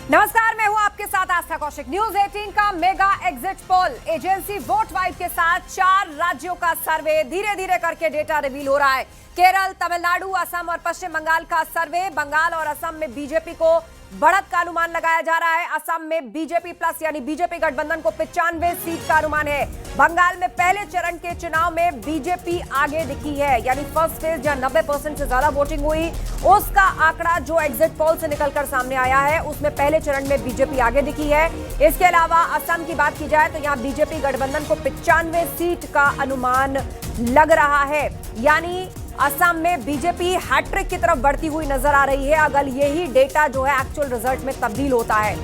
नमस्कार, मैं हूं आपके साथ आस्था कौशिक। न्यूज 18 का mega exit poll agency vote vibe के साथ 4 राज्यों का सर्वे धीरे धीरे करके डेटा रिवील हो रहा है। केरल, तमिलनाडु, असम और पश्चिम बंगाल का सर्वे। बंगाल और असम में बीजेपी को बढ़त का अनुमान लगाया जा रहा है। असम में बीजेपी प्लस यानी बीजेपी गठबंधन को 95 सीट का अनुमान है। बंगाल में पहले चरण के चुनाव में बीजेपी आगे दिखी है, यानी फर्स्ट फेज जहां 90% से ज्यादा वोटिंग हुई, उसका आंकड़ा जो एग्जिट पोल से निकलकर सामने आया है उसमें पहले चरण में बीजेपी आगे दिखी है। इसके अलावा असम की बात की जाए तो यहां बीजेपी गठबंधन को 95 सीट का अनुमान लग रहा है, यानी असम में बीजेपी हैट्रिक की तरफ बढ़ती हुई नजर आ रही है अगर यही डेटा जो है एक्चुअल रिजल्ट में तब्दील होता है।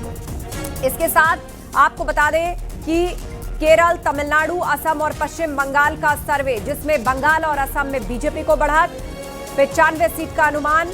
इसके साथ आपको बता दें कि केरल, तमिलनाडु, असम और पश्चिम बंगाल का सर्वे, जिसमें बंगाल और असम में बीजेपी को बढ़त, 95 सीट का अनुमान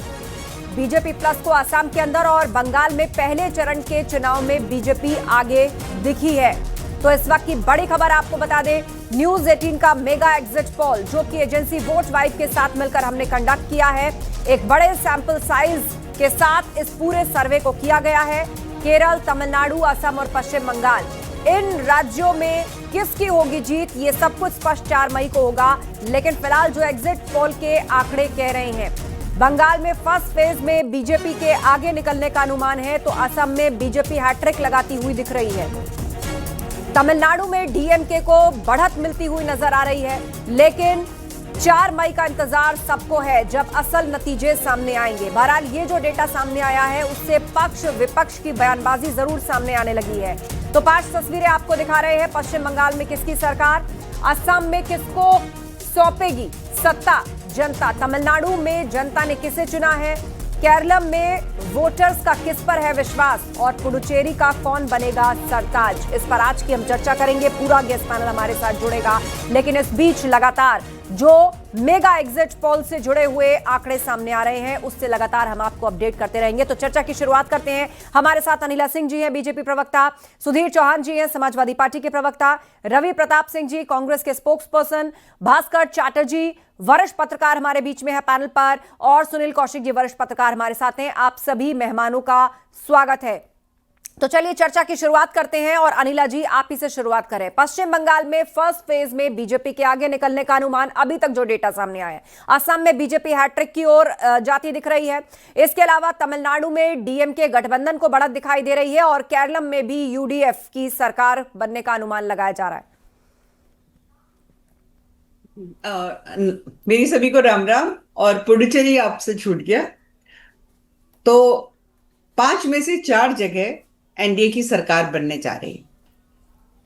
बीजेपी प्लस को असम के अंदर, और बंगाल में पहले चरण के चुनाव में बीजेपी आगे दिखी है। तो इस वक्त की बड़ी खबर आपको बता दें, न्यूज 18 का मेगा एग्जिट पोल जो कि एजेंसी वोट वाइब के साथ मिलकर हमने कंडक्ट किया है, एक बड़े सैंपल साइज के साथ इस पूरे सर्वे को किया गया है। केरल, तमिलनाडु, असम और पश्चिम बंगाल, इन राज्यों में किसकी होगी जीत, ये सब कुछ स्पष्ट 4 मई को होगा। लेकिन फिलहाल जो एग्जिट पोल के आंकड़े कह रहे हैं, बंगाल में फर्स्ट फेज में बीजेपी के आगे निकलने का अनुमान है, तो असम में बीजेपी हैट्रिक लगाती हुई दिख रही है। तमिलनाडु में डीएमके को बढ़त मिलती हुई नजर आ रही है, लेकिन 4 मई का इंतजार सबको है जब असल नतीजे सामने आएंगे। बहरहाल ये जो डेटा सामने आया है उससे पक्ष विपक्ष की बयानबाजी जरूर सामने आने लगी है। तो 5 तस्वीरें आपको दिखा रहे हैं। पश्चिम बंगाल में किसकी सरकार, असम में किसको सौंपेगी सत्ता जनता, तमिलनाडु में जनता ने किसे चुना है, केरलम में वोटर्स का किस पर है विश्वास, और पुडुचेरी का कौन बनेगा सरताज। इस पर आज की हम चर्चा करेंगे। पूरा गेस्ट पैनल हमारे साथ जुड़ेगा, लेकिन इस बीच लगातार जो मेगा एग्जिट पोल से जुड़े हुए आंकड़े सामने आ रहे हैं उससे लगातार हम आपको अपडेट करते रहेंगे। तो चर्चा की शुरुआत करते हैं। हमारे साथ अनिला सिंह जी हैं, बीजेपी प्रवक्ता, सुधीर चौहान जी हैं, समाजवादी पार्टी के प्रवक्ता, रवि प्रताप सिंह जी, कांग्रेस के स्पोक्स पर्सन, भास्कर चैटर्जी वरिष्ठ पत्रकार हमारे बीच में है पैनल पर, और सुनील कौशिक जी वरिष्ठ पत्रकार हमारे साथ हैं। आप सभी मेहमानों का स्वागत है। तो चलिए चर्चा की शुरुआत करते हैं, और अनिला जी आप ही से शुरुआत करें। पश्चिम बंगाल में फर्स्ट फेज में बीजेपी के आगे निकलने का अनुमान अभी तक जो डेटा सामने आया है, असम में बीजेपी हैट्रिक की ओर जाती दिख रही है। इसके अलावा तमिलनाडु में डीएमके गठबंधन को बढ़त दिखाई दे रही है, और केरलम में भी यूडीएफ की सरकार बनने का अनुमान लगाया जा रहा है। मेरी सभी को राम राम। और पुडुचेरी आपसे छूट गया, तो 5 में से 4 जगह एनडीए की सरकार बनने जा रही है।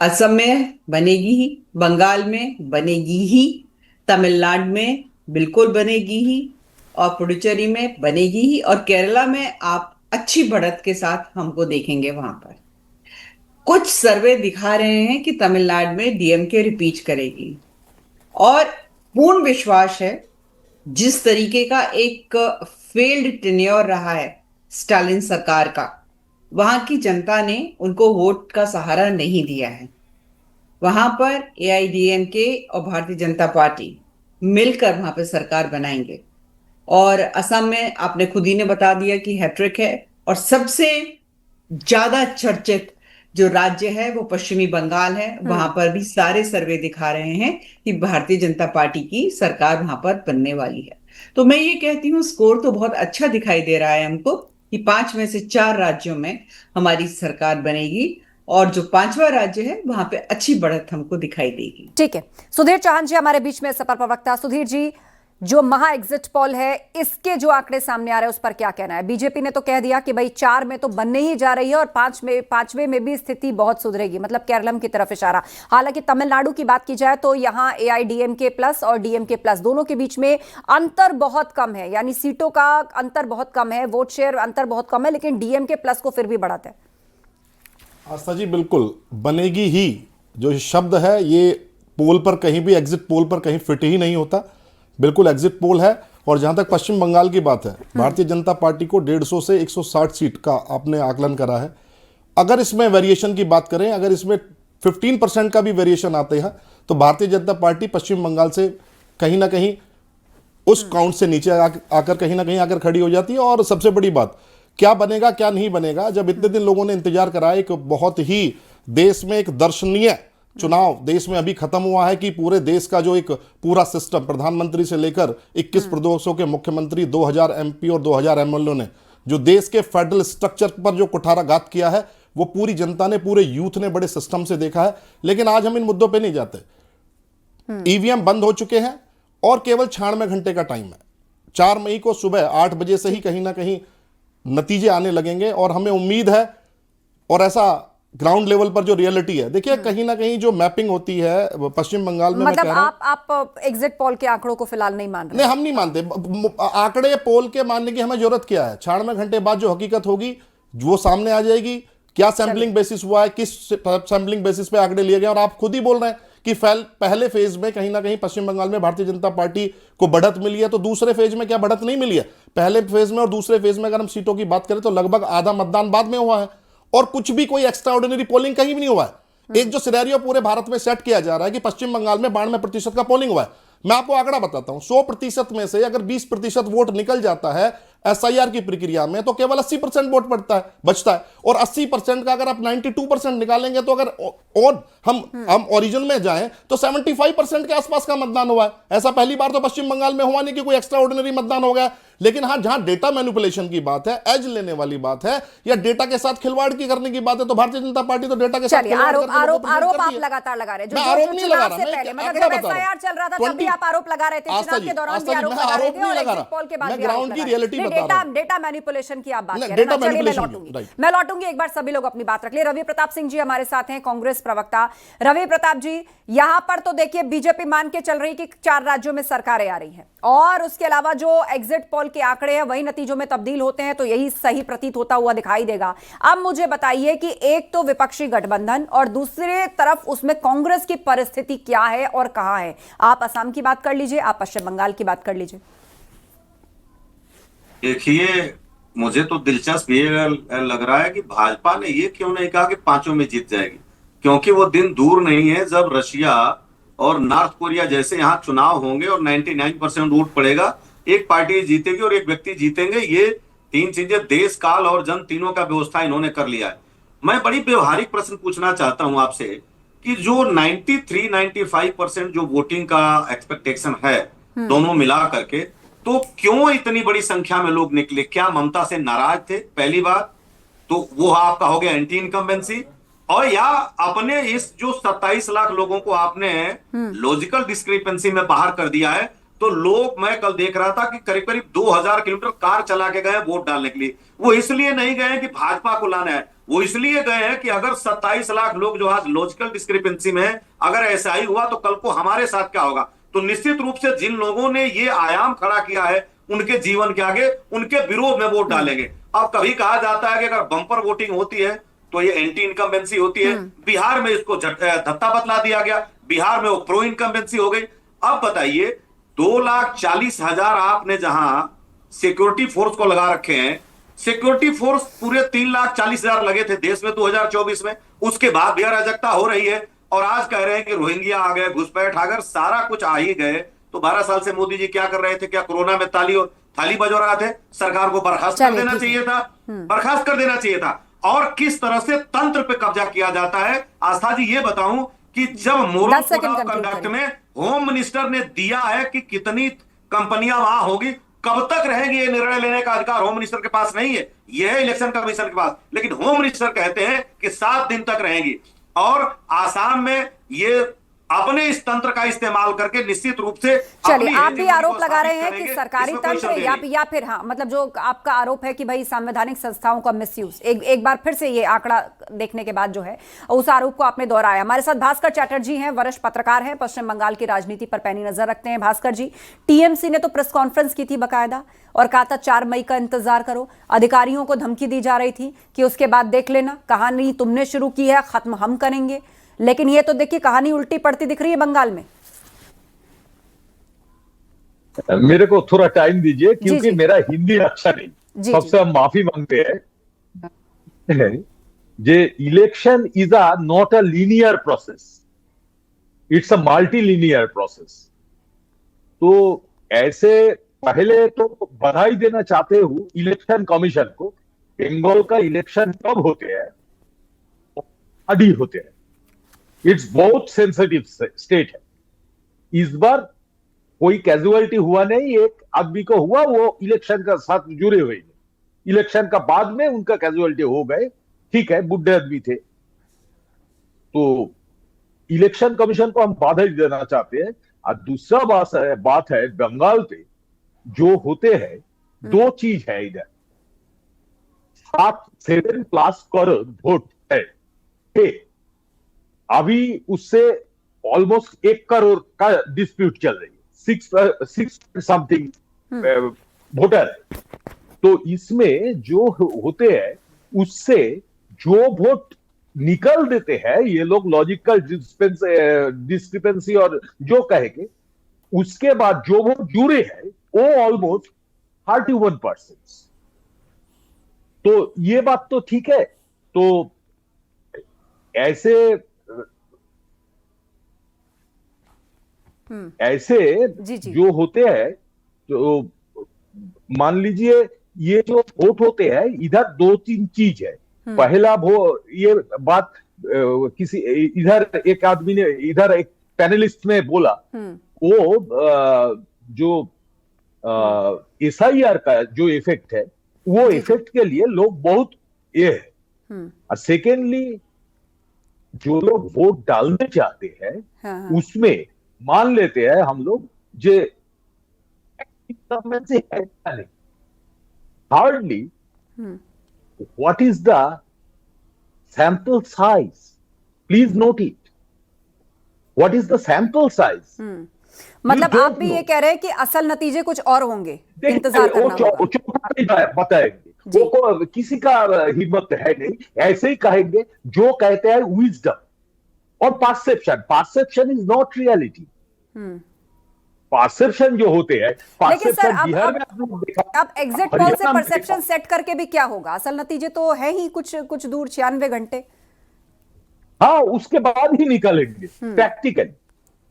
असम में बनेगी ही, बंगाल में बनेगी ही, तमिलनाडु में बिल्कुल बनेगी ही, और पुडुचेरी में बनेगी ही, और केरला में आप अच्छी बढ़त के साथ हमको देखेंगे वहां पर। कुछ सर्वे दिखा रहे हैं कि तमिलनाडु में डीएमके रिपीट करेगी, और पूर्ण विश्वास है जिस तरीके का एक फेल्ड टेन्योर रहा है स्टालिन सरकार का, वहां की जनता ने उनको वोट का सहारा नहीं दिया है। वहां पर एआईडीएमके और भारतीय जनता पार्टी मिलकर वहां पर सरकार बनाएंगे। और असम में आपने खुद ही ने बता दिया कि हैट्रिक है, और सबसे ज्यादा चर्चित जो राज्य है वो पश्चिमी बंगाल है। वहां पर भी सारे सर्वे दिखा रहे हैं कि भारतीय जनता पार्टी की सरकार वहां पर बनने वाली है। तो मैं ये कहती हूँ स्कोर तो बहुत अच्छा दिखाई दे रहा है हमको कि 5 में से 4 राज्यों में हमारी सरकार बनेगी, और जो 5वां राज्य है वहां पे अच्छी बढ़त हमको दिखाई देगी। ठीक है, सुधीर चौहान जी हमारे बीच में सपर प्रवक्ता। सुधीर जी, जो महा एग्जिट पोल है इसके जो आंकड़े सामने आ रहे हैं उस पर क्या कहना है? बीजेपी ने तो कह दिया कि भाई 4 में तो बनने ही जा रही है, और 5वें में भी स्थिति बहुत सुधरेगी, मतलब केरलम की तरफ इशारा। हालांकि तमिलनाडु की बात की जाए तो यहां एआईडीएमके प्लस और डीएमके प्लस दोनों के बीच में अंतर बहुत कम है, यानी सीटों का अंतर बहुत कम है, वोट शेयर अंतर बहुत कम है, लेकिन डीएमके प्लस को फिर भी बढ़त है। आस्था जी, बिल्कुल बनेगी ही जो शब्द है ये पोल पर कहीं भी, एग्जिट पोल पर कहीं फिट ही नहीं होता। बिल्कुल एग्जिट पोल है। और जहां तक पश्चिम बंगाल की बात है, भारतीय जनता पार्टी को 150 से 160 सीट का आपने आकलन करा है। अगर इसमें वेरिएशन की बात करें, अगर इसमें 15% का भी वेरिएशन आते हैं, तो भारतीय जनता पार्टी पश्चिम बंगाल से कहीं ना कहीं उस काउंट से नीचे आकर कहीं ना कहीं आकर खड़ी हो जाती है। और सबसे बड़ी बात क्या बनेगा क्या नहीं बनेगा, जब इतने दिन लोगों ने इंतजार करा, एक बहुत ही देश में एक दर्शनीय चुनाव देश में अभी खत्म हुआ है कि पूरे देश का जो एक पूरा सिस्टम, प्रधानमंत्री से लेकर 21 प्रदेशों के मुख्यमंत्री, 2000 एमपी और 2000 एमएलए ने जो देश के फेडरल स्ट्रक्चर पर जो कुठाराघात किया है, वो पूरी जनता ने, पूरे यूथ ने बड़े सिस्टम से देखा है। लेकिन आज हम इन मुद्दों पे नहीं जाते। ईवीएम बंद हो चुके हैं और केवल 96 घंटे का टाइम है। 4 मई को सुबह 8 बजे से ही कहीं ना कहीं नतीजे आने लगेंगे और हमें उम्मीद है, और ऐसा ग्राउंड लेवल पर जो रियलिटी है, देखिए कहीं ना कहीं जो मैपिंग होती है पश्चिम बंगाल में, मतलब मैं कह रहा हूं, आप एग्जिट पोल के आंकड़ों को फिलहाल नहीं मान रहे? नहीं, हम नहीं मानते। आंकड़े पोल के मानने की हमें जरूरत क्या है? 96 घंटे बाद जो हकीकत होगी वो सामने आ जाएगी। क्या सैंपलिंग बेसिस हुआ है, किस सैंपलिंग बेसिस पे आंकड़े लिए गए, और आप खुद ही बोल रहे हैं कि पहले फेज में कहीं ना कहीं पश्चिम बंगाल में भारतीय जनता पार्टी को बढ़त मिली है, तो दूसरे फेज में क्या बढ़त नहीं मिली है? पहले फेज में और दूसरे फेज में अगर हम सीटों की बात करें तो लगभग आधा मतदान बाद में हुआ है, और कुछ भी कोई एक्स्ट्रा ऑर्डिनरी पोलिंग कहीं भी नहीं हुआ है। एक जो सिनेरियो पूरे भारत में सेट किया जा रहा है कि पश्चिम बंगाल में 92% का पोलिंग हुआ है। मैं आपको आंकड़ा बताता हूं, 100% में से अगर 20% वोट निकल जाता है एसआईआर की प्रक्रिया में, तो केवल 80% वोट बचता है। और 80% का अगर आप 92% निकालेंगे, तो अगर और हम ओरिजिन में जाएं तो 75% के आसपास का मतदान हुआ है। ऐसा पहली बार तो पश्चिम बंगाल में हुआ नहीं कि कोई एक्स्ट्रा ऑर्डिनरी मतदान हो गया। लेकिन हाँ, जहां डेटा मैनिपुलेशन की बात है, एज लेने वाली बात है, या डेटा के साथ खिलवाड़ की करने की बात है, तो भारतीय जनता पार्टी तो डेटा के साथ आरोप आप लगातार लगा रहे हैं। मैं आरोप नहीं लगा रहा, मैं चल रहा था तब भी आप आरोप लगा रहे थे, चुनाव के दौरान भी आरोप लगा रहे थे, और एग्जिट पोल के बाद भी ग्राउंड की रियलिटी बता रहा हूं। डेटा मैनिपुलेशन की आप बात कर रहे हैं। मैं लौटूंगी, एक बार सभी लोग अपनी बात रख ले। रवि प्रताप सिंह जी हमारे साथ हैं, कांग्रेस प्रवक्ता। रवि प्रताप जी, यहां पर तो देखिए बीजेपी मान के चल रही कि 4 राज्यों में सरकारें आ रही हैं, और उसके अलावा जो एग्जिट पोल के आंकड़े हैं वही नतीजों में तब्दील होते हैं, तो यही सही प्रतीत होता हुआ दिखाई देगा। अब मुझे बताइए कि एक तो विपक्षी गठबंधन और दूसरे तरफ उसमें कांग्रेस की परिस्थिति क्या है और कहां है? आप असम की बात कर लीजिए, आप पश्चिम बंगाल की बात कर लीजिए। देखिए, मुझे तो दिलचस्प ये लग रहा है कि भाजपा ने ये क्यों नहीं कहा कि 5 में जीत जाएगी, क्योंकि वो दिन दूर नहीं है जब रशिया और नॉर्थ कोरिया जैसे यहाँ चुनाव होंगे और 99% वोट पड़ेगा, एक पार्टी जीतेगी और एक व्यक्ति जीतेंगे। ये 3 चीजें, देश, काल और जन, तीनों का व्यवस्था इन्होंने कर लिया है। मैं बड़ी व्यवहारिक प्रश्न पूछना चाहता हूं आपसे कि जो 93-95% जो वोटिंग का एक्सपेक्टेशन है दोनों मिला करके, तो क्यों इतनी बड़ी संख्या में लोग निकले? क्या ममता से नाराज थे? पहली बात तो वो आपका हो गया एंटी इनकम्बेंसी, और या अपने इस जो 27 लाख लोगों को आपने लॉजिकल डिस्क्रिपेंसी में बाहर कर दिया है। तो लोग, मैं कल देख रहा था कि करीब करीब 2000 किलोमीटर कार चला के गए वोट डालने के लिए। वो इसलिए नहीं गए कि भाजपा को लाना है, वो इसलिए गए हैं कि अगर 27 लाख लोग जो आज लॉजिकल डिस्क्रिपेंसी में है, अगर ऐसा ही हुआ तो कल को हमारे साथ क्या होगा? तो निश्चित रूप से जिन लोगों ने ये आयाम खड़ा किया है उनके जीवन के आगे, उनके विरोध में वोट डालेंगे। अब कभी कहा जाता है कि अगर बंपर वोटिंग होती है तो ये एंटी इनकम्बेंसी होती है। बिहार में इसको धत्ता बतला दिया गया, बिहार में वो प्रो इनकम्बेंसी हो गई। अब बताइए, 2,40,000 आपने जहां सिक्योरिटी फोर्स को लगा रखे हैं, सिक्योरिटी फोर्स पूरे 3,40,000 लगे थे देश में 2024 में, उसके बाद भी अराजकता हो रही है। और आज कह रहे हैं कि रोहिंग्या आ गए, घुसपैठ, अगर सारा कुछ आ ही गए तो 12 साल से मोदी जी क्या कर रहे थे? क्या कोरोना में थाली बजा रहे थे? सरकार को बर्खास्त कर देना चाहिए था, बर्खास्त कर देना चाहिए था। और किस तरह से तंत्र पे कब्जा किया जाता है। आस्था जी, ये बताऊं कि जब मोरल कोड ऑफ कंडक्ट में होम मिनिस्टर ने दिया है कि कितनी कंपनियां वहां होगी, कब तक रहेगी, ये निर्णय लेने का अधिकार होम मिनिस्टर के पास नहीं है, यह है इलेक्शन कमीशन के पास। लेकिन होम मिनिस्टर कहते हैं कि 7 दिन तक रहेंगी। और आसाम में ये अपने इस तंत्र का इस्तेमाल करके निश्चित रूप से, चलिए, आप भी आरोप लगा रहे हैं कि सरकारी तंत्र या फिर, हाँ, मतलब जो आपका आरोप है कि भाई संवैधानिक संस्थाओं का मिसयूज, एक बार फिर से ये आंकड़ा देखने के बाद जो है उस आरोप को आपने दोहराया। हमारे साथ भास्कर चैटर्जी हैं, वरिष्ठ पत्रकार हैं, पश्चिम बंगाल की राजनीति पर पैनी नजर रखते हैं। भास्कर जी, टीएमसी ने तो प्रेस कॉन्फ्रेंस की थी बाकायदा और कहा था 4 मई का इंतजार करो। अधिकारियों को धमकी दी जा रही थी कि उसके बाद देख लेना, कहानी तुमने शुरू की है, खत्म हम करेंगे। लेकिन ये तो देखिए कहानी उल्टी पड़ती दिख रही है बंगाल में। मेरे को थोड़ा टाइम दीजिए, क्योंकि मेरा हिंदी अच्छा नहीं, सबसे हम माफी मांगते हैं। जे election is a not a linear process, it's a multi linear process. तो ऐसे पहले तो बधाई देना चाहते हूं इलेक्शन कमीशन को बंगाल का इलेक्शन कब होते हैं, अभी होते हैं। इट्स बहुत सेंसिटिव स्टेट है। इस बार कोई कैजुअलिटी हुआ नहीं, एक आदमी को हुआ, वो इलेक्शन का साथ जुड़े हुए हैं। इलेक्शन का बाद में उनका कैजुअलिटी हो गए, ठीक है, बुढ़े आदमी थे। तो इलेक्शन कमीशन को हम बधाई देना चाहते हैं। और दूसरा बात है बंगाल पे जो होते हैं, दो चीज है इधर। 7+ करोड़ वोट है, अभी उससे ऑलमोस्ट 1 करोड़ का डिस्प्यूट चल रही है, 6 समथिंग वोटर। तो इसमें जो होते हैं उससे जो वोट निकल देते हैं, ये लोग लॉजिकल डिस्क्रिपेंसी और जो कहेंगे, उसके बाद जो वोट जुड़े हैं वो ऑलमोस्ट 31%। तो ये बात तो ठीक है। तो ऐसे जी जी। जो होते हैं, तो मान लीजिए ये जो वोट होते हैं, इधर 2-3 चीज है। पहला ये बात किसी इधर एक आदमी ने, इधर एक पैनलिस्ट ने बोला, वो जो SIR का जो इफेक्ट है, वो इफेक्ट के लिए लोग बहुत ये है। और सेकेंडली जो लोग वोट डालने चाहते हैं, उसमें मान लेते हैं हम लोग जो गवर्नमेंट से है hardly what is the sample size? Please note it. What is the sample size? मतलब आप भी ये कह रहे हैं कि असल नतीजे कुछ और होंगे, इंतजार करना होगा। बताएंगे वो किसी का हिम्मत है नहीं, ऐसे ही कहेंगे जो कहते हैं विजडम और perception is not reality. Perception जो होते हैं, लेकिन सर अब एग्जिट पोल से परसेप्शन सेट करके भी क्या होगा? असल नतीजे तो है ही कुछ दूर, 96 घंटे। हाँ, उसके बाद ही निकलेंगे प्रैक्टिकल।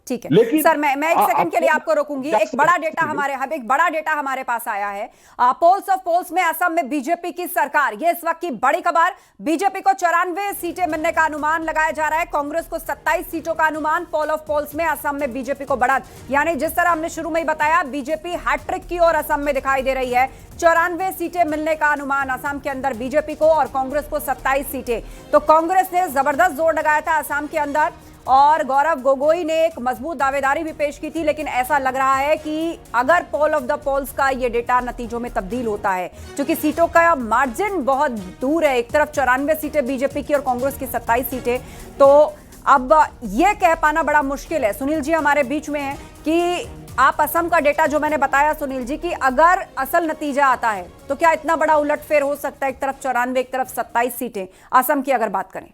ठीक है, लेकिन सर मैं एक सेकंड के लिए आपको रोकूंगी। एक बड़ा डेटा हमारे पास आया है। पोल्स ऑफ पोल्स में असम में बीजेपी की सरकार, ये इस वक्त की बड़ी खबर। बीजेपी को 94 सीटें मिलने का अनुमान लगाया जा रहा है, कांग्रेस को 27 सीटों का अनुमान। पोल ऑफ पोल्स में असम में बीजेपी को बढ़त, यानी जिस तरह हमने शुरू में ही बताया, बीजेपी हैट्रिक की ओर असम में दिखाई दे रही है। 94 सीटें मिलने का अनुमान असम के अंदर बीजेपी को, और कांग्रेस को 27 सीटें। तो कांग्रेस ने जबरदस्त जोर लगाया था असम के अंदर, और गौरव गोगोई ने एक मजबूत दावेदारी भी पेश की थी। लेकिन ऐसा लग रहा है कि अगर पोल ऑफ द पोल्स का ये डेटा नतीजों में तब्दील होता है, क्योंकि सीटों का मार्जिन बहुत दूर है, एक तरफ 94 सीटें बीजेपी की और कांग्रेस की 27 सीटें, तो अब यह कह पाना बड़ा मुश्किल है। सुनील जी हमारे बीच में है कि आप असम का डेटा जो मैंने बताया सुनील जी, कि अगर असल नतीजा आता है तो क्या इतना बड़ा उलटफेर हो सकता है? एक तरफ 94, एक तरफ 27 सीटें असम की अगर बात करें।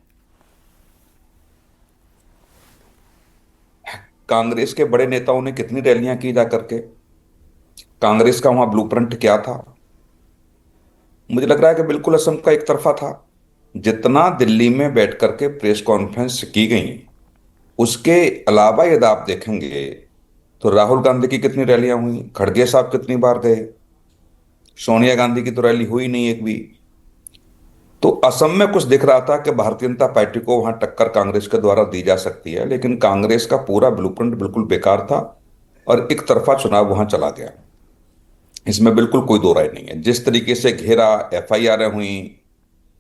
कांग्रेस के बड़े नेताओं ने कितनी रैलियां की जा करके, कांग्रेस का वहां ब्लूप्रिंट क्या था? मुझे लग रहा है कि बिल्कुल असम का एक तरफा था। जितना दिल्ली में बैठ करके प्रेस कॉन्फ्रेंस की गई, उसके अलावा यदि आप देखेंगे तो राहुल गांधी की कितनी रैलियां हुई, खड़गे साहब कितनी बार गए, सोनिया गांधी की तो रैली हुई नहीं एक भी। तो असम में कुछ दिख रहा था कि भारतीय जनता पार्टी को वहां टक्कर कांग्रेस के द्वारा दी जा सकती है, लेकिन कांग्रेस का पूरा ब्लूप्रिंट बिल्कुल बेकार था और एक तरफा चुनाव वहां चला गया। इसमें बिल्कुल कोई दो राय नहीं है। जिस तरीके से घेरा, FIR हुई,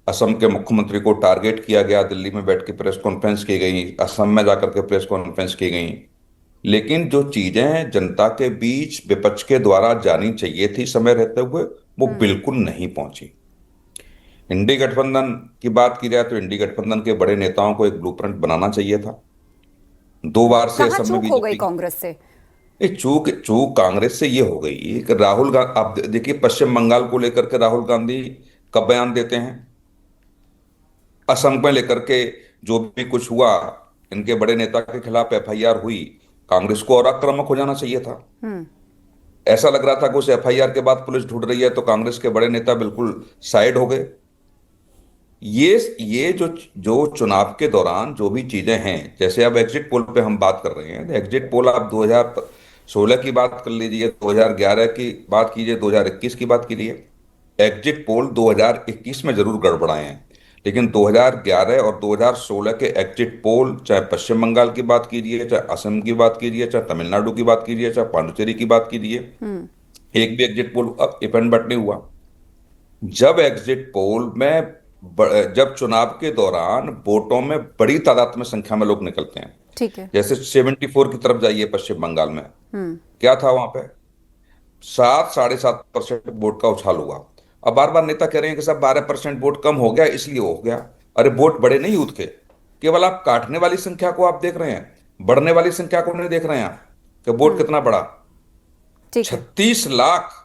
असम के मुख्यमंत्री को टारगेट किया गया, दिल्ली में बैठ के प्रेस कॉन्फ्रेंस की गई, असम में जाकर के प्रेस कॉन्फ्रेंस की गई, लेकिन जो चीजें जनता के बीच विपक्ष के द्वारा जानी चाहिए थी समय रहते हुए, वो बिल्कुल नहीं पहुंची। इंडी गठबंधन की बात की जाए तो इंडी गठबंधन के बड़े नेताओं को एक ब्लूप्रिंट बनाना चाहिए था। 2 बार से असम में चूक हो गई कांग्रेस से। चूक कांग्रेस से ये हो गई कि राहुल गांधी, आप देखिए पश्चिम बंगाल को लेकर के राहुल गांधी कब बयान देते हैं, असम में लेकर के जो भी कुछ हुआ, इनके बड़े नेता के खिलाफ FIR हुई, कांग्रेस को और आक्रामक हो जाना चाहिए था। ऐसा लग रहा था कि उस FIR के बाद पुलिस ढूंढ रही है, तो कांग्रेस के बड़े नेता बिल्कुल साइड हो गए। ये जो चुनाव के दौरान जो भी चीजें हैं, जैसे अब एग्जिट पोल पे हम बात कर रहे हैं, एग्जिट पोल आप 2016 की बात कर लीजिए, 2011 की बात कीजिए, 2021 की बात कीजिए, एग्जिट पोल 2021 में जरूर गड़बड़ाए हैं, लेकिन 2011 और 2016 के एग्जिट पोल, चाहे पश्चिम बंगाल की बात कीजिए, चाहे असम की बात कीजिए, चाहे तमिलनाडु की बात कीजिए, चाहे पांडिचेरी की बात कीजिए, एक भी एग्जिट पोल अब इफ एंड बट नहीं हुआ। जब एग्जिट पोल में जब चुनाव के दौरान वोटों में बड़ी तादाद में संख्या में लोग निकलते हैं, ठीक है, जैसे 74 की तरफ जाइए पश्चिम बंगाल में, क्या था वहां पे 7-7.5% वोट का उछाल हुआ। अब बार बार नेता कह रहे हैं कि साहब 12% वोट कम हो गया इसलिए हो गया। अरे वोट बढ़े नहीं यूथ के, केवल आप काटने वाली संख्या को आप देख रहे हैं, बढ़ने वाली संख्या को नहीं देख रहे हैं कि वोट कितना बढ़ा। 36 लाख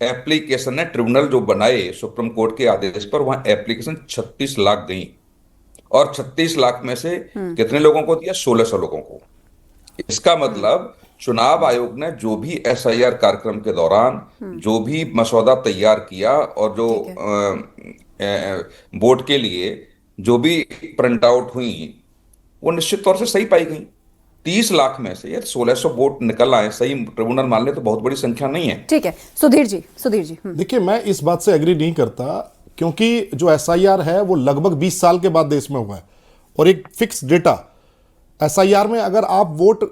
एप्लीकेशन है, ट्रिब्यूनल जो बनाए सुप्रीम कोर्ट के आदेश पर, वहां एप्लीकेशन 36 लाख गई, और 36 लाख में से कितने लोगों को दिया? 1600 लोगों को। इसका मतलब चुनाव आयोग ने जो भी एसआईआर कार्यक्रम के दौरान जो भी मसौदा तैयार किया और जो वोट के लिए जो भी प्रिंट आउट हुई, वो निश्चित तौर से सही पाई गई। 30 लाख में से यार 1600 वोट निकल आए, सही ट्रिब्यूनल मान ले तो बहुत बड़ी संख्या नहीं है। ठीक है, सुधीर जी देखिए, मैं इस बात से एग्री नहीं करता, क्योंकि जो एसआईआर है वो लगभग 20 साल के बाद देश में हुआ है, और एक फिक्स डेटा एसआईआर में अगर आप वोट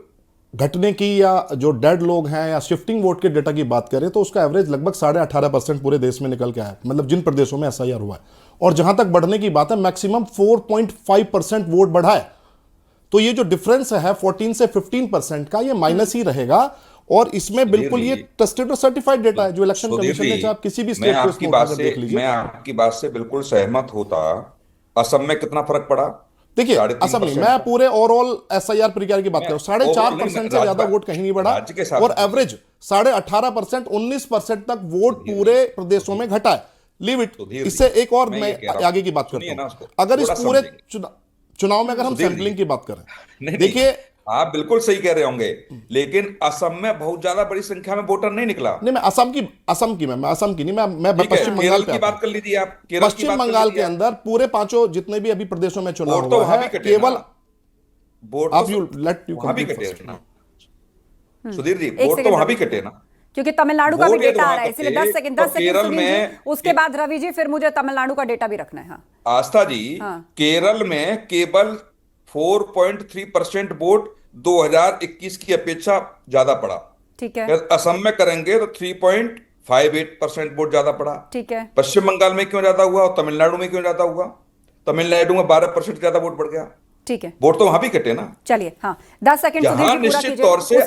घटने की या जो डेड लोग हैं या शिफ्टिंग वोट के डेटा की बात करें तो उसका एवरेज लगभग 18.5% पूरे देश में निकल के आया, मतलब जिन प्रदेशों में एसआईआर हुआ है। और जहां तक बढ़ने की बात है, मैक्सिमम 4.5% वोट बढ़ा है। तो ये जो डिफरेंस है 14 से 15% का, ये माइनस ही रहेगा, और इसमें बिल्कुल ये ट्रस्टेड और सर्टिफाइड डेटा है जो इलेक्शन कमीशन ने, चाहे आप किसी भी स्टेट को देख लीजिए। मैं आपकी बात से बिल्कुल सहमत होता। असम में कितना फर्क पड़ा? देखिए, असम नहीं, मैं पूरे ओवरऑल एसआईआर प्रक्रिया की बात कर रहा हूं। 4.5% से ज्यादा वोट कहीं नहीं बढ़ा, और एवरेज 18.5%, 19% तक वोट पूरे प्रदेशों में घटा है। Leave it. इससे एक और मैं आगे की बात करता हूं। अगर इस पूरे चुनाव में अगर हम सैंपलिंग की बात करें, देखिए आप बिल्कुल सही कह रहे होंगे, लेकिन असम में बहुत ज्यादा बड़ी संख्या में वोटर नहीं निकला। नहीं, मैं असम की नहीं, मैं पश्चिम बंगाल की बात कर लीजिए आप। पश्चिम बंगाल के अंदर पूरे 5 जितने भी अभी प्रदेशों में चुनाव हुआ है, केवल आप you let you Sudhir ji, vote तो वहां भी कटे ना, क्योंकि तमिलनाडु का भी डेटा आ रहा है, इसलिए 10 सेकंड सुधीर जी, उसके बाद रवि जी, फिर मुझे तमिलनाडु का डेटा भी रखना है। आस्था जी, केरल में केवल 4.3% वोट 2021 की अपेक्षा ज्यादा पड़ा। ठीक है। असम में करेंगे तो 3.58% वोट ज्यादा पड़ा। ठीक है। पश्चिम बंगाल में क्यों ज्यादा हुआ और तमिलनाडु में क्यों ज्यादा हुआ? तमिलनाडु में 12% ज्यादा वोट बढ़ गया। ठीक है, वोट तो वहां भी कटे ना। चलिए, हाँ, 10 सेकंड निश्चित तौर से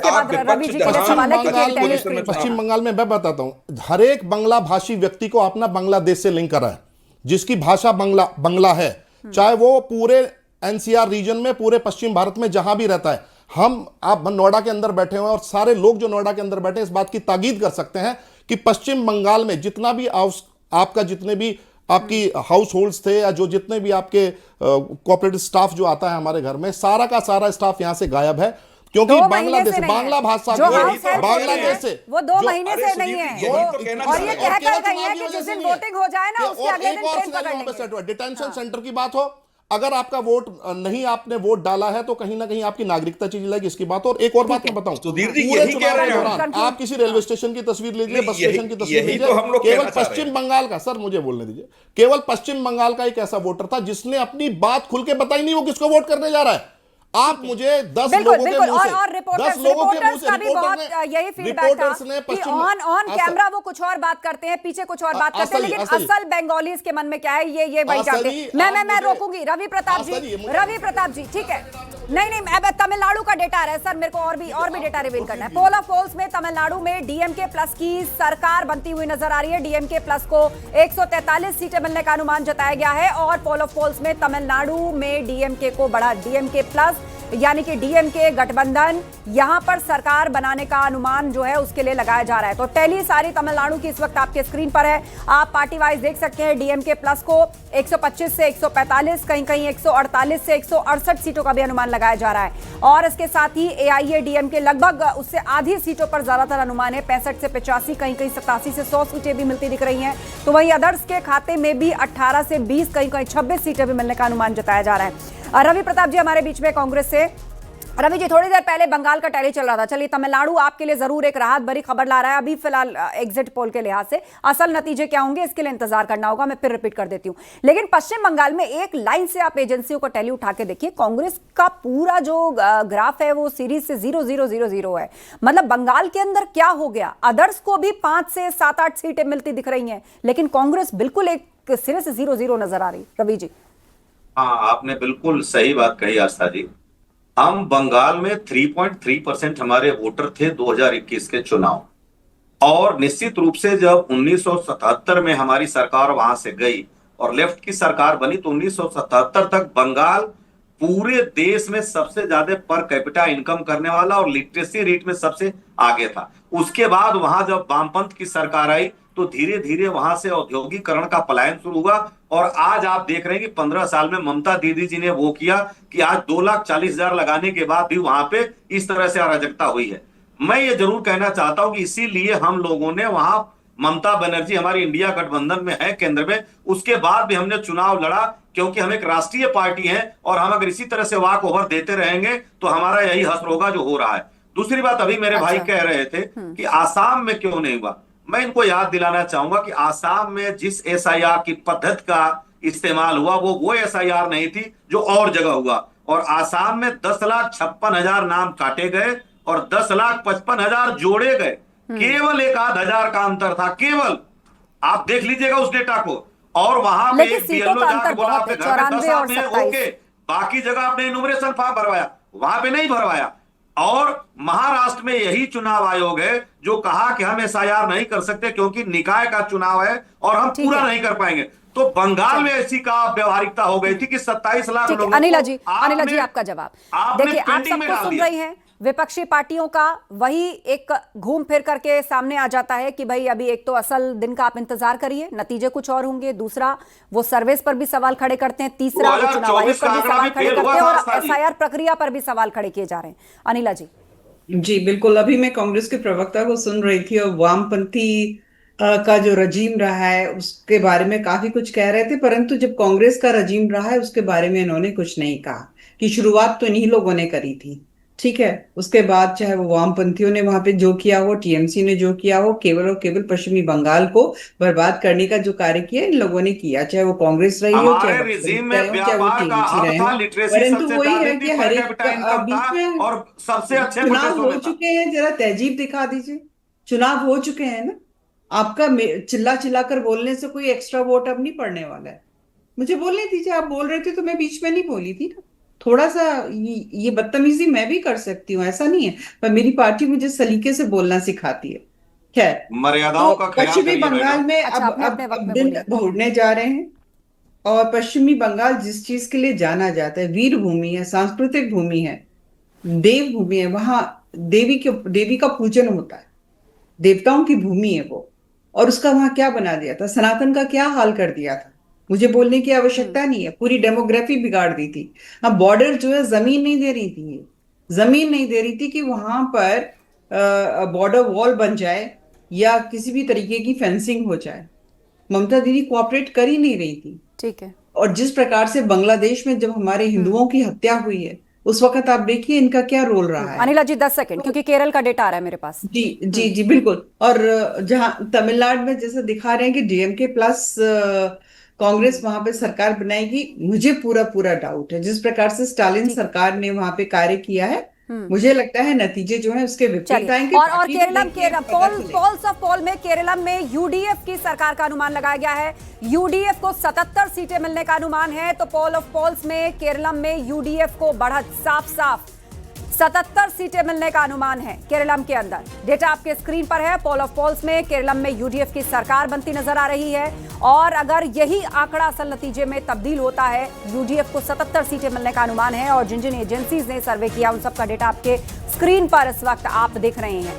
पश्चिम बंगाल में मैं बताता हूं, हर एक बांग्ला भाषी व्यक्ति को अपना बांग्लादेश से लिंक करा है, जिसकी भाषा बांग्ला है, चाहे वो पूरे एनसीआर रीजन में, पूरे पश्चिम भारत में जहां भी रहता है। आप नोएडा के अंदर बैठे हुए हैं, और सारे लोग जो नोएडा के अंदर बैठे हैं इस बात की ताकीद कर सकते हैं कि पश्चिम बंगाल में जितना भी आपका जितने भी आपकी हाउस होल्ड्स थे, या जो जितने भी आपके कोऑपरेटिव स्टाफ जो आता है हमारे घर में, सारा का सारा स्टाफ यहां से गायब है, क्योंकि बांग्लादेश, बांग्ला भाषा बांग्लादेश से वो 2 महीने से नहीं है, और ये कहकर गई है कि जिस दिन वोटिंग हो जाए ना उसके अगले दिन ट्रेन पकड़ेंगे। डिटेंशन सेंटर की बात हो, अगर आपका वोट नहीं, आपने वोट डाला है, तो कहीं ना कहीं आपकी नागरिकता चीज जाएगी, इसकी बात। और एक और बात मैं बताऊं, पूरे चुनाव के दौरान आप किसी रेलवे स्टेशन की तस्वीर लीजिए, बस स्टेशन की तस्वीर लीजिए, केवल पश्चिम बंगाल का, सर मुझे बोलने दीजिए, केवल पश्चिम बंगाल का एक ऐसा वोटर था जिसने अपनी बात खुल के बताई नहीं वो किसको वोट करने जा रहा है। आप मुझे 10 लोगों के मुंह से, 10 लोगों के मुंह से, यही फीडबैक था कि ऑन कैमरा वो कुछ और बात करते हैं, पीछे कुछ और बात करते हैं, लेकिन असल बंगालीज के मन में क्या है, ये वही चाहते हैं। मैं रोकूंगी रवि प्रताप जी, ठीक है। नहीं, अब तमिलनाडु का डेटा आ रहा है सर, मेरे को और भी डेटा रिवील करना है। पोल ऑफ पोल्स में तमिलनाडु में डीएमके प्लस की सरकार बनती हुई नजर आ रही है। डीएमके प्लस को 143 सीटें मिलने का अनुमान जताया गया है, और पोल ऑफ पोल्स में तमिलनाडु में डीएमके को बढ़ा, डीएमके प्लस यानी कि डीएमके गठबंधन यहां पर सरकार बनाने का अनुमान जो है उसके लिए लगाया जा रहा है। तो टैली सारी तमिलनाडु की इस वक्त आपके स्क्रीन पर है, आप पार्टी वाइज देख सकते हैं। डीएमके प्लस को 125 से 145, कहीं 148 से 168 सीटों का भी अनुमान लगाया जा रहा है, और इसके साथ ही एआईएडीएमके लगभग उससे आधी सीटों पर ज्यादातर अनुमान है, 65 से 85, कहीं 87 से 100 सीटें भी मिलती दिख रही हैं। तो वहीं अदर्स के खाते में भी 18 से 20, कहीं 26 सीटें भी मिलने का अनुमान जताया जा रहा है। रवि प्रताप जी हमारे बीच में कांग्रेस से, रवि जी, थोड़ी देर पहले बंगाल का टैली चल रहा था, चलिए तमिलनाडु आपके लिए जरूर एक राहत भरी खबर ला रहा है अभी फिलहाल एग्जिट पोल के लिहाज से। असल नतीजे क्या होंगे इसके लिए इंतजार करना होगा, मैं फिर रिपीट कर देती हूं। लेकिन पश्चिम बंगाल में एक लाइन से आप एजेंसियों को टैली उठा के देखिए, कांग्रेस का पूरा जो ग्राफ है वो सीरीज से 0-0-0-0 है। मतलब बंगाल के अंदर क्या हो गया, अदर्स को भी 5 से 7-8 सीटें मिलती दिख रही हैं, लेकिन कांग्रेस बिल्कुल एक सिरे से 0-0 नजर आ रही। रवि जी। हाँ, आपने बिल्कुल सही बात कही आस्था जी। हम बंगाल में 3.3% हमारे वोटर थे 2021 के चुनाव, और निश्चित रूप से जब 1977 में हमारी सरकार वहां से गई और लेफ्ट की सरकार बनी तो 1977 तक बंगाल पूरे देश में सबसे ज्यादा पर कैपिटा इनकम करने वाला और लिटरेसी रेट में सबसे आगे था। उसके बाद वहां जब वामपंथ की सरकार आई तो धीरे धीरे वहां से औद्योगिकरण का पलायन शुरू हुआ, और आज आप देख रहे हैं कि 15 साल में ममता दीदी जी ने वो किया कि आज 2,40,000 लगाने के बाद भी वहां पे इस तरह से अराजकता हुई है। मैं ये जरूर कहना चाहता हूं कि इसीलिए हम लोगों ने वहां, ममता बनर्जी हमारी इंडिया गठबंधन में है केंद्र में, उसके बाद भी हमने चुनाव लड़ा, क्योंकि हम एक राष्ट्रीय पार्टी है और हम अगर इसी तरह से वॉक ओवर देते रहेंगे तो हमारा यही हश्र होगा जो हो रहा है। दूसरी बात, अभी मेरे भाई कह रहे थे कि आसाम में क्यों नहीं हुआ, मैं इनको याद दिलाना चाहूंगा कि आसाम में जिस एसआईआर की पद्धति का इस्तेमाल हुआ वो एसआईआर नहीं थी जो और जगह हुआ, और आसाम में 10,56,000 नाम काटे गए और 10,55,000 जोड़े गए। केवल 1,000 का अंतर था, केवल। आप देख लीजिएगा उस डेटा को। और वहां पे बीएलओ जाकर बोला आपके घर में 10 आदमी है, ओके, बाकी जगह आपने इन्यूमरेशन फॉर्म भरवाया, वहां पे नहीं भरवाया। और महाराष्ट्र में यही चुनाव आयोग है जो कहा कि हम एसआईआर नहीं कर सकते क्योंकि निकाय का चुनाव है और हम पूरा नहीं कर पाएंगे। तो बंगाल में ऐसी का व्यवहारिकता हो गई थी कि 27 लाख लोगों अनिला जी आपका जवाब देखिए, आप सबको सुन रही हैं, विपक्षी पार्टियों का वही एक घूम फिर करके सामने आ जाता है कि भाई अभी एक तो असल दिन का आप इंतजार करिए, नतीजे कुछ और होंगे, दूसरा वो सर्वेस पर भी सवाल खड़े करते हैं, तीसरा वो चुनाव आयोग पर भी सवाल खड़े करते हैं और एसआईआर प्रक्रिया पर भी सवाल खड़े किए जा रहे हैं। अनिला जी। जी बिल्कुल, अभी मैं कांग्रेस के प्रवक्ता को सुन रही थी और वामपंथी का जो रजीम रहा है उसके बारे में काफी कुछ कह रहे थे, परंतु जब कांग्रेस का रजीम रहा है उसके बारे में इन्होंने कुछ नहीं कहा कि शुरुआत तो इन्हीं लोगों ने करी थी, ठीक है। उसके बाद चाहे वो वामपंथियों ने वहां पे जो किया हो, टीएमसी ने जो किया हो, केवल और केवल पश्चिमी बंगाल को बर्बाद करने का जो कार्य किया इन लोगों ने किया, चाहे वो कांग्रेस रही हो, चाहे वो टीएमसी रहे हो। परंतु वही है कि हर एक बीच में और सबसे अच्छे चुनाव हो चुके हैं, जरा तहजीब दिखा दीजिए। चुनाव हो चुके हैं ना, आपका चिल्ला चिल्ला कर बोलने से कोई एक्स्ट्रा वोट अब नहीं पड़ने वाला है। मुझे बोलने दीजिए, आप बोल रहे थे तो मैं बीच में नहीं बोली थी ना। थोड़ा सा ये बदतमीजी मैं भी कर सकती हूँ, ऐसा नहीं है, पर मेरी पार्टी मुझे सलीके से बोलना सिखाती है। खैर, मर्यादाओं का ख्याल पश्चिमी बंगाल में अब दिन भोरने जा रहे हैं, और पश्चिमी बंगाल जिस चीज के लिए जाना जाता है, वीर भूमि है, सांस्कृतिक भूमि है, देव भूमि है, वहां देवी का पूजन होता है, देवताओं की भूमि है वो, और उसका वहां क्या बना दिया था, सनातन का क्या हाल कर दिया था, मुझे बोलने की आवश्यकता नहीं है। पूरी डेमोग्राफी बिगाड़ दी थी। हाँ, बॉर्डर जो है जमीन नहीं दे रही थी, जमीन नहीं दे रही थी कि वहां पर बॉर्डर वॉल बन जाए या किसी भी तरीके की फेंसिंग हो जाए। ममता दीदी कोऑपरेट कर ही नहीं रही थी, ठीक है। और जिस प्रकार से बांग्लादेश में जब हमारे हिंदुओं की हत्या हुई है उस वक्त आप देखिए इनका क्या रोल रहा है। अनिला जी 10 सेकंड, क्योंकि केरल का डेटा आ रहा है मेरे पास। जी जी जी बिल्कुल। और जहां तमिलनाडु में जैसे दिखा रहे हैं कि डीएमके प्लस कांग्रेस वहां पे सरकार बनाएगी, मुझे पूरा डाउट है। जिस प्रकार से स्टालिन सरकार ने वहां पे कार्य किया है, मुझे लगता है नतीजे जो है उसके विपरीत आएंगे। और पोल्स ऑफ पोल में केरल में यूडीएफ की सरकार का अनुमान लगाया गया है, यूडीएफ को 77 सीटें मिलने का अनुमान है। तो पोल ऑफ पोल्स में केरल में यूडीएफ को बढ़त साफ 77 सीटें मिलने का अनुमान है केरल के अंदर। डेटा आपके स्क्रीन पर है। पोल ऑफ पोल्स में केरल में यूडीएफ की सरकार बनती नजर आ रही है, और अगर यही आंकड़ा असल नतीजे में तब्दील होता है, यूडीएफ को 77 सीटें मिलने का अनुमान है। और जिन एजेंसीज ने सर्वे किया उन सबका डेटा आपके स्क्रीन पर इस वक्त आप देख रहे हैं।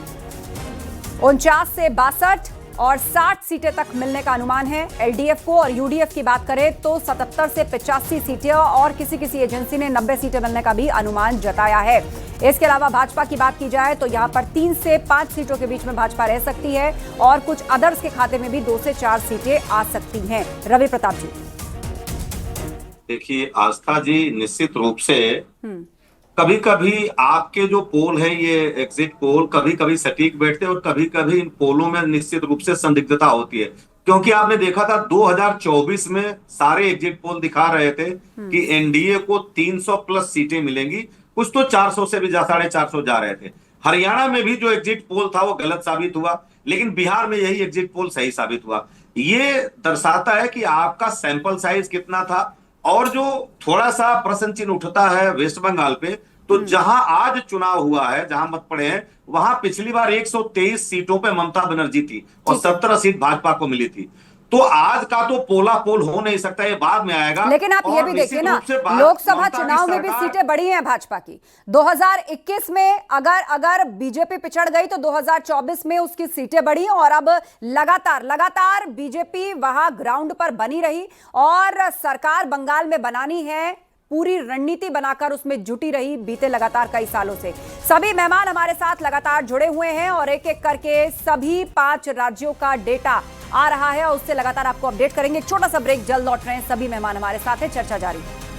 49 से 62 और 60 सीटें तक मिलने का अनुमान है एलडीएफ को। और यूडीएफ की बात करें तो 77 से 85 सीटें, और किसी एजेंसी ने 90 सीटें मिलने का भी अनुमान जताया है। इसके अलावा भाजपा की बात की जाए तो यहां पर 3 से 5 सीटों के बीच में भाजपा रह सकती है, और कुछ अदर्स के खाते में भी 2 से 4 सीटें आ सकती हैं। रवि प्रताप जी। देखिए आस्था जी, निश्चित रूप से कभी कभी आपके जो पोल है, ये एग्जिट पोल कभी कभी सटीक बैठते हैं और कभी कभी इन पोलों में निश्चित रूप से संदिग्धता होती है। क्योंकि आपने देखा था 2024 में सारे एग्जिट पोल दिखा रहे थे कि एनडीए को 300 प्लस सीटें मिलेंगी, कुछ तो 400 से भी 450 जा रहे थे। हरियाणा में भी जो एग्जिट पोल था वो गलत साबित हुआ, लेकिन बिहार में यही एग्जिट पोल सही साबित हुआ। ये दर्शाता है कि आपका सैंपल साइज कितना था। और जो थोड़ा सा प्रश्न चिन्ह उठता है वेस्ट बंगाल पे, तो जहां आज चुनाव हुआ है, जहां मत पड़े हैं, वहां पिछली बार 123 सीटों पे ममता बनर्जी थी और 17 सीट भाजपा को मिली थी। तो आज का तो पोला पोल हो नहीं सकता, ये बाद में आएगा। लेकिन आप ये भी देखिए ना, लोकसभा चुनाव में भी सीटें बढ़ी हैं भाजपा की। 2021 में अगर बीजेपी पिछड़ गई तो 2024 में उसकी सीटें बढ़ी और अब लगातार बीजेपी वहां ग्राउंड पर बनी रही और सरकार बंगाल में बनानी है, पूरी रणनीति बनाकर उसमें जुटी रही बीते लगातार कई सालों से। सभी मेहमान हमारे साथ लगातार जुड़े हुए हैं और एक एक करके सभी 5 राज्यों का डेटा आ रहा है और उससे लगातार आपको अपडेट करेंगे। एक छोटा सा ब्रेक, जल्द लौट रहे हैं। सभी मेहमान हमारे साथ हैं, चर्चा जारी है।